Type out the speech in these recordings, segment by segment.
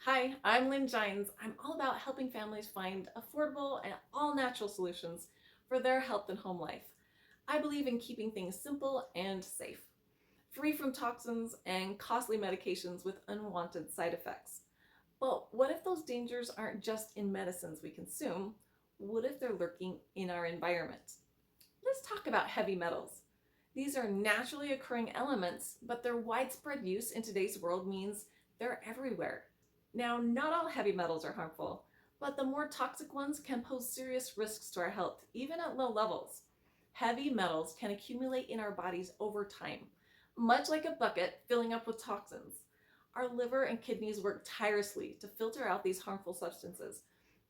Hi, I'm Lynn Gines. I'm all about helping families find affordable and all natural solutions for their health and home life. I believe in keeping things simple and safe, free from toxins and costly medications with unwanted side effects. But what if those dangers aren't just in medicines we consume? What if they're lurking in our environment? Let's talk about heavy metals. These are naturally occurring elements, but their widespread use in today's world means they're everywhere. Now, not all heavy metals are harmful, but the more toxic ones can pose serious risks to our health, even at low levels. Heavy metals can accumulate in our bodies over time, much like a bucket filling up with toxins. Our liver and kidneys work tirelessly to filter out these harmful substances,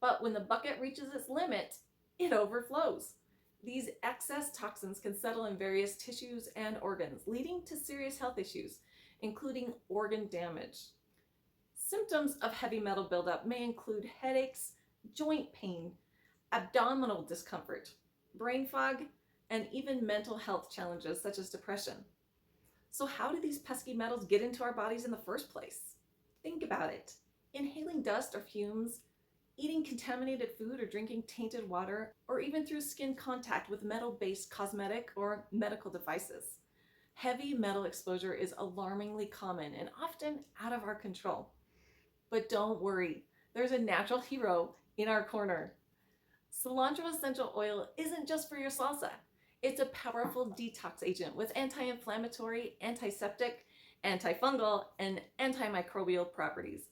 but when the bucket reaches its limit, it overflows. These excess toxins can settle in various tissues and organs, leading to serious health issues, including organ damage. Symptoms of heavy metal buildup may include headaches, joint pain, abdominal discomfort, brain fog, and even mental health challenges such as depression. So, how do these pesky metals get into our bodies in the first place? Think about it. Inhaling dust or fumes, eating contaminated food or drinking tainted water, or even through skin contact with metal-based cosmetic or medical devices. Heavy metal exposure is alarmingly common and often out of our control. But don't worry, there's a natural hero in our corner. Cilantro essential oil isn't just for your salsa. It's a powerful detox agent with anti-inflammatory, antiseptic, antifungal, and antimicrobial properties.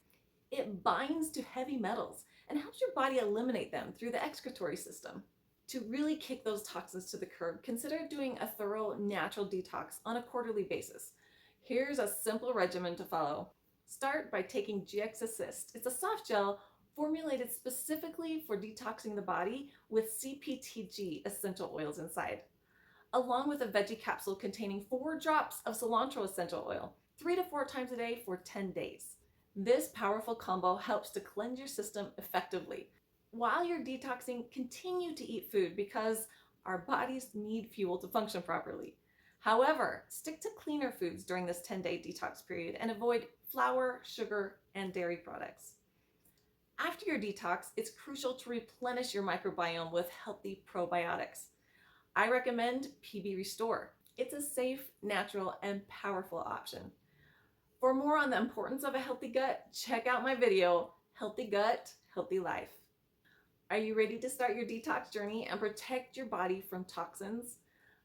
It binds to heavy metals and helps your body eliminate them through the excretory system. To really kick those toxins to the curb, consider doing a thorough natural detox on a quarterly basis. Here's a simple regimen to follow. Start by taking GX Assist. It's a soft gel formulated specifically for detoxing the body with CPTG essential oils inside, along with a veggie capsule containing 4 drops of cilantro essential oil, 3 to 4 times a day for 10 days. This powerful combo helps to cleanse your system effectively. While you're detoxing, continue to eat food because our bodies need fuel to function properly. However, stick to cleaner foods during this 10-day detox period and avoid flour, sugar, and dairy products. After your detox, it's crucial to replenish your microbiome with healthy probiotics. I recommend PB Restore. It's a safe, natural, and powerful option. For more on the importance of a healthy gut, check out my video, Healthy Gut, Healthy Life. Are you ready to start your detox journey and protect your body from toxins?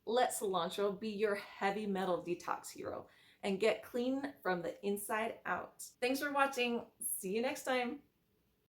Let cilantro be your heavy metal detox hero and get clean from the inside out. Thanks for watching. See you next time.